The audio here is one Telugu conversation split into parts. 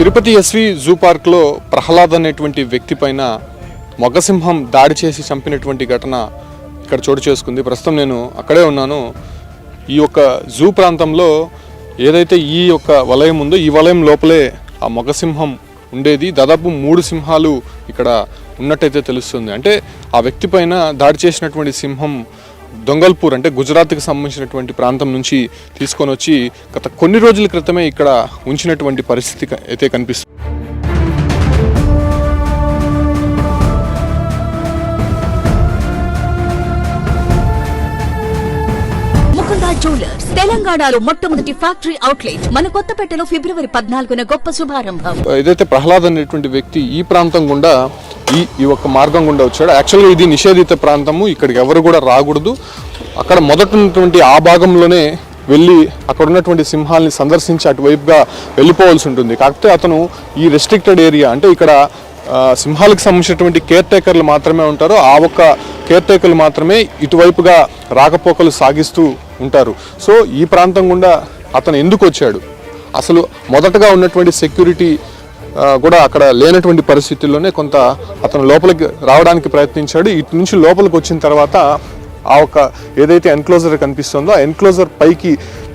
తిరుపతి ఎస్వి జూ పార్క్లో ప్రహ్లాద్ అనేటువంటి వ్యక్తి పైన మొగసింహం దాడి చేసి చంపినటువంటి ఘటన ఇక్కడ చోటు చేసుకుంది. ప్రస్తుతం నేను అక్కడే ఉన్నాను. ఈ యొక్క జూ ప్రాంతంలో ఏదైతే ఈ యొక్క వలయం ఉందో ఈ వలయం లోపలే ఆ మొగసింహం ఉండేది. దాదాపు 3 సింహాలు ఇక్కడ ఉన్నట్టయితే తెలుస్తుంది. అంటే ఆ వ్యక్తి పైన దాడి చేసినటువంటి సింహం దొంగల్పూర్ అంటే గుజరాత్కి సంబంధించినటువంటి ప్రాంతం నుంచి తీసుకొని వచ్చి గత కొన్ని రోజుల క్రితమే ఇక్కడ ఉంచినటువంటి పరిస్థితి అయితే కనిపిస్తుంది. జ్యువెలర్స్ తెలంగాణలో మొట్టమొదటి ఫ్యాక్టరీ అవుట్లెట్ మన కొత్తపేటలో ఫిబ్రవరి 14న గొప్ప శుభారంభం. ఏదైతే ప్రహ్లాద్ అనేటువంటి వ్యక్తి ఈ ప్రాంతం గుండా ఈ ఒక్క మార్గం గుండా వచ్చాడు. యాక్చువల్గా ఇది నిషేధిత ప్రాంతము, ఇక్కడికి ఎవరు కూడా రాకూడదు. అక్కడ మొదట ఉన్నటువంటి ఆ భాగంలోనే వెళ్ళి అక్కడ ఉన్నటువంటి సింహాలని సందర్శించి అటువైపుగా వెళ్ళిపోవాల్సి ఉంటుంది. కాకపోతే అతను ఈ రెస్ట్రిక్టెడ్ ఏరియా అంటే ఇక్కడ సింహాలకు సంబంధించినటువంటి కేర్ టేకర్లు మాత్రమే ఉంటారు. ఆ ఒక్క కేర్ టేకర్లు మాత్రమే ఇటువైపుగా రాకపోకలు సాగిస్తూ ఉంటారు. సో ఈ ప్రాంతం గుండా అతను ఎందుకు వచ్చాడు, అసలు మొదటగా ఉన్నటువంటి సెక్యూరిటీ కూడా అక్కడ లేనటువంటి పరిస్థితుల్లోనే కొంత అతను లోపలికి రావడానికి ప్రయత్నించాడు. ఇటు నుంచి లోపలికి వచ్చిన తర్వాత ఆ ఒక్క ఏదైతే ఎన్క్లోజర్ కనిపిస్తుందో ఆ ఎన్క్లోజర్ పైకి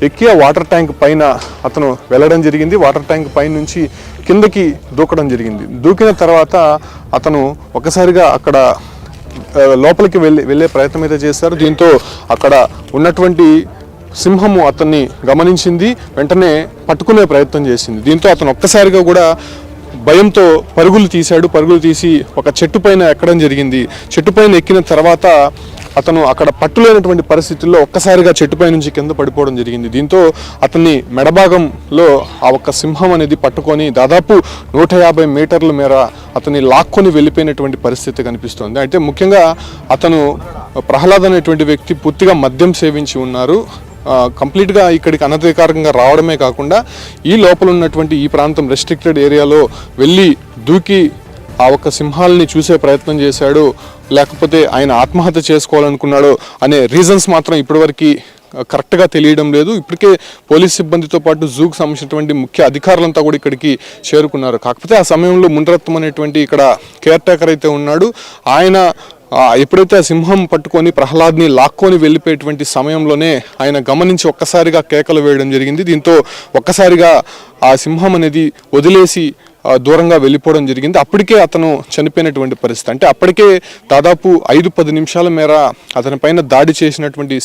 ఎక్కి ఆ వాటర్ ట్యాంక్ పైన అతను వెళ్ళడం జరిగింది. వాటర్ ట్యాంక్ పై నుంచి కిందకి దూకడం జరిగింది. దూకిన తర్వాత అతను ఒకసారిగా అక్కడ లోపలికి వెళ్ళే ప్రయత్నం అయితే చేశారు. దీంతో అక్కడ ఉన్నటువంటి సింహము అతన్ని గమనించింది, వెంటనే పట్టుకునే ప్రయత్నం చేసింది. దీంతో అతను ఒక్కసారిగా కూడా భయంతో పరుగులు తీసి ఒక చెట్టు పైన ఎక్కడం జరిగింది. చెట్టు పైన ఎక్కిన తర్వాత అతను అక్కడ పట్టులేనటువంటి పరిస్థితుల్లో ఒక్కసారిగా చెట్టుపై నుంచి కింద పడిపోవడం జరిగింది. దీంతో అతన్ని మెడభాగంలో ఆ ఒక్క సింహం అనేది పట్టుకొని దాదాపు 150 మీటర్ల మేర అతన్ని లాక్కొని వెళ్ళిపోయినటువంటి పరిస్థితి కనిపిస్తోంది. అయితే ముఖ్యంగా అతను ప్రహ్లాద్ అనేటువంటి వ్యక్తి పూర్తిగా మద్యం సేవించి ఉన్నారు. కంప్లీట్గా ఇక్కడికి అనధికారికంగా రావడమే కాకుండా ఈ లోపల ఉన్నటువంటి ఈ ప్రాంతం రెస్ట్రిక్టెడ్ ఏరియాలో వెళ్ళి దూకి ఆ ఒక్క సింహాలని చూసే ప్రయత్నం చేశాడు, లేకపోతే ఆయన ఆత్మహత్య చేసుకోవాలనుకున్నాడు అనే రీజన్స్ మాత్రం ఇప్పటివరకు కరెక్ట్గా తెలియడం లేదు. ఇప్పటికే పోలీస్ సిబ్బందితో పాటు జూకు సంబంధించినటువంటి ముఖ్య అధికారులంతా కూడా ఇక్కడికి చేరుకున్నారు. కాకపోతే ఆ సమయంలో ముండ్రత్వం అనేటువంటి ఇక్కడ కేర్ టేకర్ అయితే ఉన్నాడు. ఆయన ఎప్పుడైతే ఆ సింహం పట్టుకొని ప్రహ్లాద్ని లాక్కొని వెళ్ళిపోయేటువంటి సమయంలోనే ఆయన గమనించి ఒక్కసారిగా కేకలు వేయడం జరిగింది. దీంతో ఒక్కసారిగా ఆ సింహం అనేది వదిలేసి దూరంగా వెళ్ళిపోవడం జరిగింది. అప్పటికే అతను చనిపోయినటువంటి పరిస్థితి. అంటే అప్పటికే దాదాపు 5-10 నిమిషాల మేర అతని పైన దాడి చేసినటువంటి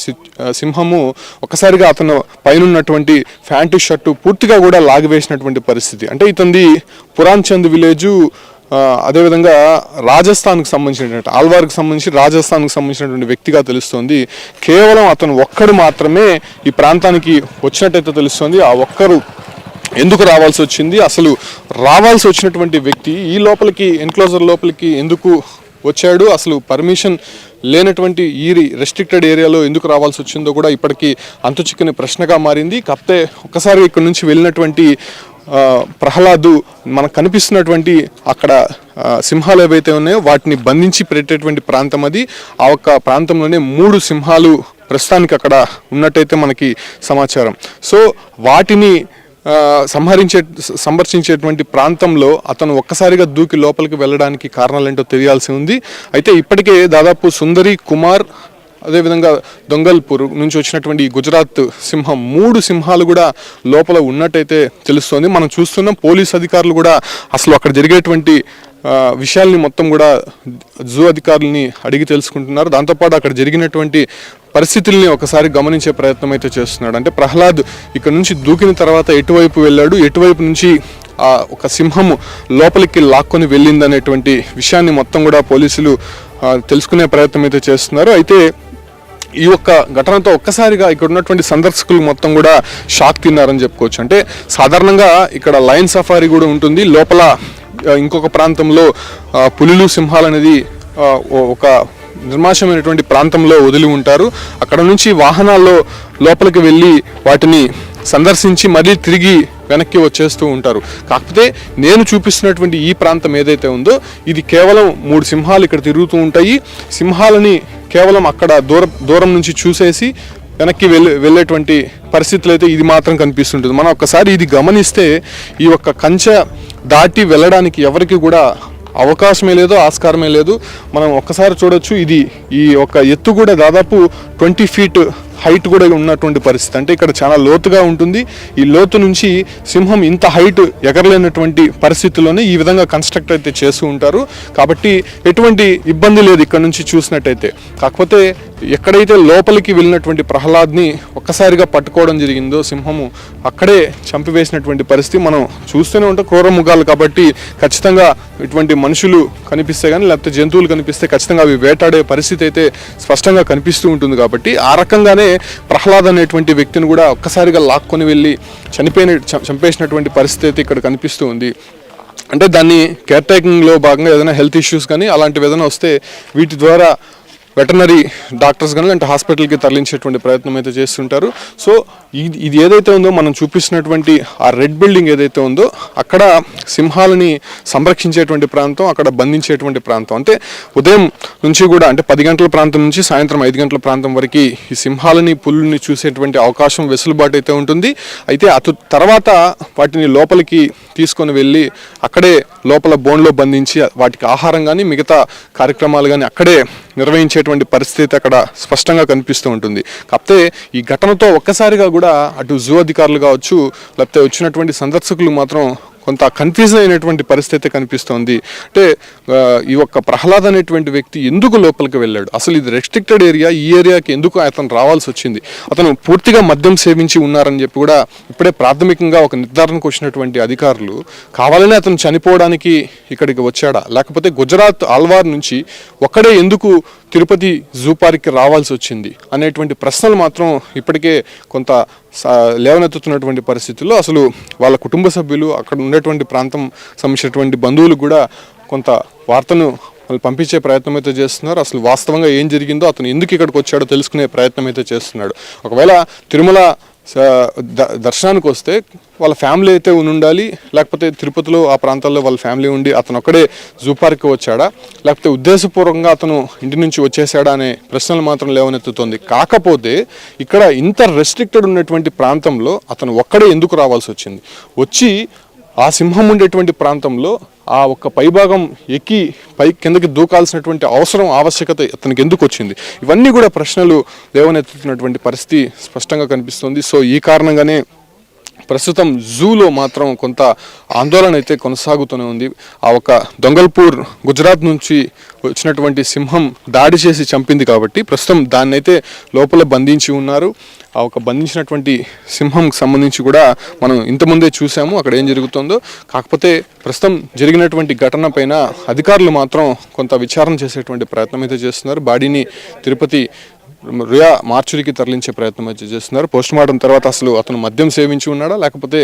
సింహము ఒక్కసారిగా అతను పైన ఉన్నటువంటి ప్యాంటు షర్టు పూర్తిగా కూడా లాగివేసినటువంటి పరిస్థితి. అంటే ఇతనిది పురాన్చంద్ విలేజు, అదేవిధంగా రాజస్థాన్కి సంబంధించినటువంటి ఆల్వార్కి సంబంధించి రాజస్థాన్కి సంబంధించినటువంటి వ్యక్తిగా తెలుస్తోంది. కేవలం అతను ఒక్కడు మాత్రమే ఈ ప్రాంతానికి వచ్చినట్టయితే తెలుస్తోంది. ఆ ఒక్కరు ఎందుకు రావాల్సి వచ్చింది, అసలు రావాల్సి వచ్చినటువంటి వ్యక్తి ఈ లోపలికి ఎన్క్లోజర్ లోపలికి ఎందుకు వచ్చాడు, అసలు పర్మిషన్ లేనటువంటి ఈ రెస్ట్రిక్టెడ్ ఏరియాలో ఎందుకు రావాల్సి వచ్చిందో కూడా ఇప్పటికీ అంతుచిక్కని ప్రశ్నగా మారింది. కాకపోతే ఒక్కసారి ఇక్కడ నుంచి వెళ్ళినటువంటి ప్రహ్లాదు మనకు కనిపిస్తున్నటువంటి అక్కడ సింహాలు ఏవైతే ఉన్నాయో వాటిని బంధించి పెట్టేటువంటి ప్రాంతం అది. ఆ ఒక్క ప్రాంతంలోనే 3 సింహాలు ప్రస్తుతానికి అక్కడ ఉన్నట్టయితే మనకి సమాచారం. సో వాటిని సందర్శించేటువంటి ప్రాంతంలో అతను ఒక్కసారిగా దూకి లోపలికి వెళ్ళడానికి కారణాలేంటో తెలియాల్సి ఉంది. అయితే ఇప్పటికే దాదాపు సుందరి, కుమార్, అదేవిధంగా దొంగల్పూర్ నుంచి వచ్చినటువంటి గుజరాత్ సింహం 3 సింహాలు కూడా లోపల ఉన్నట్టయితే తెలుస్తోంది. మనం చూస్తున్నాం పోలీస్ అధికారులు కూడా అసలు అక్కడ జరిగేటువంటి విషయాల్ని మొత్తం కూడా జూ అధికారులని అడిగి తెలుసుకుంటున్నారు. దాంతోపాటు అక్కడ జరిగినటువంటి పరిస్థితుల్ని ఒకసారి గమనించే ప్రయత్నం అయితే చేస్తున్నాడు. అంటే ప్రహ్లాద్ ఇక్కడ నుంచి దూకిన తర్వాత ఎటువైపు వెళ్ళాడు, ఎటువైపు నుంచి ఒక సింహము లోపలికి లాక్కొని వెళ్ళిందనేటువంటి విషయాన్ని మొత్తం కూడా పోలీసులు తెలుసుకునే ప్రయత్నం అయితే చేస్తున్నారు. అయితే ఈ యొక్క ఘటనతో ఒక్కసారిగా ఇక్కడ ఉన్నటువంటి సందర్శకులు మొత్తం కూడా షాక్ తిన్నారని చెప్పుకోవచ్చు. అంటే సాధారణంగా ఇక్కడ లయన్ సఫారీ కూడా ఉంటుంది, లోపల ఇంకొక ప్రాంతంలో పులులు, సింహాలు అనేది ఒక నిర్మాషమైనటువంటి ప్రాంతంలో వదిలి ఉంటారు. అక్కడ నుంచి వాహనాల్లో లోపలికి వెళ్ళి వాటిని సందర్శించి మళ్ళీ తిరిగి వెనక్కి వచ్చేస్తూ ఉంటారు. కాకపోతే నేను చూపిస్తున్నటువంటి ఈ ప్రాంతం ఏదైతే ఉందో ఇది కేవలం 3 సింహాలు ఇక్కడ తిరుగుతూ ఉంటాయి. సింహాలని కేవలం అక్కడ దూరం నుంచి చూసేసి వెనక్కి వెళ్ళేటువంటి పరిస్థితులు అయితే ఇది మాత్రం కనిపిస్తుంటుంది. మనం ఒక్కసారి ఇది గమనిస్తే ఈ యొక్క కంచె దాటి వెళ్ళడానికి ఎవరికి కూడా అవకాశమే లేదు, ఆస్కారమే లేదు. మనం ఒక్కసారి చూడొచ్చు, ఈ ఒక ఎత్తు కూడా దాదాపు 20 ఫీట్ హైట్ కూడా ఉన్నటువంటి పరిస్థితి. అంటే ఇక్కడ చాలా లోతుగా ఉంటుంది. ఈ లోతు నుంచి సింహం ఇంత హైట్ ఎగరలేనటువంటి పరిస్థితుల్లోనే ఈ విధంగా కన్స్ట్రక్ట్ అయితే చేస్తూ ఉంటారు. కాబట్టి ఎటువంటి ఇబ్బంది లేదు ఇక్కడ నుంచి చూసినట్టయితే. కాకపోతే ఎక్కడైతే లోపలికి వెళ్ళినటువంటి ప్రహ్లాద్ని ఒక్కసారిగా పట్టుకోవడం జరిగిందో సింహము, అక్కడే చంపివేసినటువంటి పరిస్థితి మనం చూస్తూనే ఉంటాం. క్రూర మృగాలు కాబట్టి ఖచ్చితంగా ఇటువంటి మనుషులు కనిపిస్తే కానీ లేకపోతే జంతువులు కనిపిస్తే ఖచ్చితంగా అవి వేటాడే పరిస్థితి అయితే స్పష్టంగా కనిపిస్తూ ఉంటుంది. కాబట్టి ఆ రకంగానే ప్రహ్లాద్ అనేటువంటి వ్యక్తిని కూడా ఒక్కసారిగా లాక్కొని వెళ్ళి చంపేసినటువంటి పరిస్థితి అయితే ఇక్కడ కనిపిస్తూ ఉంది. అంటే దాన్ని కేర్ టేకింగ్లో భాగంగా ఏదైనా హెల్త్ ఇష్యూస్ కానీ అలాంటివి ఏదైనా వస్తే వీటి ద్వారా వెటర్నరీ డాక్టర్స్ కానీ అంటే హాస్పిటల్కి తరలించేటువంటి ప్రయత్నం అయితే చేస్తుంటారు. సో ఇది ఏదైతే ఉందో మనం చూపిస్తున్నటువంటి ఆ రెడ్ బిల్డింగ్ ఏదైతే ఉందో అక్కడ సింహాలని సంరక్షించేటువంటి ప్రాంతం, అక్కడ బంధించేటువంటి ప్రాంతం. అంటే ఉదయం నుంచి కూడా అంటే 10 గంటల ప్రాంతం నుంచి సాయంత్రం 5 గంటల ప్రాంతం వరకు ఈ సింహాలని, పులుల్ని చూసేటువంటి అవకాశం, వెసులుబాటు అయితే ఉంటుంది. అయితే తర్వాత వాటిని లోపలికి తీసుకొని వెళ్ళి అక్కడే లోపల బోన్లో బంధించి వాటికి ఆహారం కానీ మిగతా కార్యక్రమాలు కానీ అక్కడే నిర్వహించేటువంటి పరిస్థితి అక్కడ స్పష్టంగా కనిపిస్తూ ఉంటుంది. కాకపోతే ఈ ఘటనతో ఒక్కసారిగా కూడా అటు జూ అధికారులు కావచ్చు లేకపోతే వచ్చినటువంటి సందర్శకులు మాత్రం కొంత కన్ఫ్యూజన్ అయినటువంటి పరిస్థితి కనిపిస్తోంది. అంటే ఈ ఒక్క ప్రహ్లాద్ అనేటువంటి వ్యక్తి ఎందుకు లోపలికి వెళ్ళాడు, అసలు ఇది రెస్ట్రిక్టెడ్ ఏరియా, ఈ ఏరియాకి ఎందుకు అతను రావాల్సి వచ్చింది, అతను పూర్తిగా మద్యం సేవించి ఉన్నారని చెప్పి కూడా ఇప్పుడే ప్రాథమికంగా ఒక నిర్ధారణకు వచ్చినటువంటి అధికారులు కావాలనే అతను చనిపోవడానికి ఇక్కడికి వచ్చాడా, లేకపోతే గుజరాత్ ఆల్వార్ నుంచి ఒక్కడే ఎందుకు తిరుపతి జూ పార్క్కి రావాల్సి వచ్చింది అనేటువంటి ప్రశ్నలు మాత్రం ఇప్పటికే కొంత లేవనెత్తుతున్నటువంటి పరిస్థితుల్లో అసలు వాళ్ళ కుటుంబ సభ్యులు, అక్కడ ఉండేటువంటి ప్రాంతం సంబంధించినటువంటి బంధువులు కూడా కొంత వార్తను వాళ్ళు పంపించే ప్రయత్నం అయితే చేస్తున్నారు. అసలు వాస్తవంగా ఏం జరిగిందో, అతను ఎందుకు ఇక్కడికి వచ్చాడో తెలుసుకునే ప్రయత్నం అయితే చేస్తున్నాడు. ఒకవేళ తిరుమల దర్శనానికి వస్తే వాళ్ళ ఫ్యామిలీ అయితే ఉండాలి, లేకపోతే తిరుపతిలో ఆ ప్రాంతాల్లో వాళ్ళ ఫ్యామిలీ ఉండి అతను ఒక్కడే జూ పార్క్కి వచ్చాడా, లేకపోతే ఉద్దేశపూర్వకంగా అతను ఇంటి నుంచి వచ్చేసాడా అనే ప్రశ్నలు మాత్రం లేవనెత్తుతోంది. కాకపోతే ఇక్కడ ఇంత రెస్ట్రిక్టెడ్ ఉన్నటువంటి ప్రాంతంలో అతను ఒక్కడే ఎందుకు రావాల్సి వచ్చింది, వచ్చి ఆ సింహం ఉండేటువంటి ప్రాంతంలో ఆ ఒక్క పైభాగం ఎక్కి కిందకి దూకాల్సినటువంటి ఆవశ్యకత అతనికి ఎందుకు వచ్చింది, ఇవన్నీ కూడా ప్రశ్నలు లేవనెత్తుతున్నటువంటి పరిస్థితి స్పష్టంగా కనిపిస్తుంది. సో ఈ కారణంగానే ప్రస్తుతం జూలో మాత్రం కొంత ఆందోళన అయితే కొనసాగుతూనే ఉంది. ఆ ఒక దొంగల్పూర్ గుజరాత్ నుంచి వచ్చినటువంటి సింహం దాడి చేసి చంపింది కాబట్టి ప్రస్తుతం దాన్ని అయితే లోపల బంధించి ఉన్నారు. ఆ ఒక బంధించినటువంటి సింహంకి సంబంధించి కూడా మనం ఇంతకుముందే చూసాము అక్కడ ఏం జరుగుతుందో. కాకపోతే ప్రస్తుతం జరిగినటువంటి ఘటన పైన అధికారులు మాత్రం కొంత విచారణ చేసేటువంటి ప్రయత్నం అయితే చేస్తున్నారు. బాడీని తిరుపతి రియా మార్చురికి తరలించే ప్రయత్నం అయితే చేస్తున్నారు. పోస్ట్ మార్టం తర్వాత అసలు అతను మద్యం సేవించి ఉన్నాడా, లేకపోతే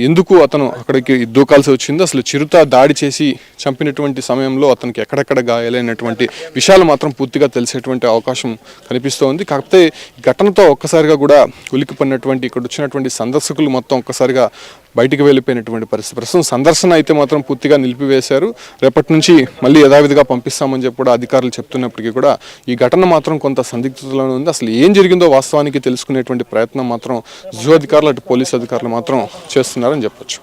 ఎందుకు అతను అక్కడికి దూకాల్సి వచ్చిందో, అసలు చిరుత దాడి చేసి చంపినటువంటి సమయంలో అతనికి ఎక్కడెక్కడ గాయాలైనటువంటి విషయాలు మాత్రం పూర్తిగా తెలిసేటువంటి అవకాశం కనిపిస్తోంది. కాకపోతే ఘటనతో ఒక్కసారిగా కూడా ఉలిక్కిపడినటువంటి ఇక్కడ వచ్చినటువంటి సందర్శకులు మొత్తం ఒక్కసారిగా బయటికి వెళ్ళిపోయినటువంటి పరిస్థితి. ప్రస్తుతం సందర్శన అయితే మాత్రం పూర్తిగా నిలిపివేశారు. రేపటి నుంచి మళ్ళీ యథావిధిగా పంపిస్తామని చెప్పి కూడా అధికారులు చెప్తున్నప్పటికీ కూడా ఈ ఘటన మాత్రం కొంత సందిగ్ధతలోనే ఉంది. అసలు ఏం జరిగిందో వాస్తవానికి తెలుసుకునేటువంటి ప్రయత్నం మాత్రం జూ అధికారులు అటు పోలీసు అధికారులు మాత్రం చేస్తున్నారని చెప్పొచ్చు.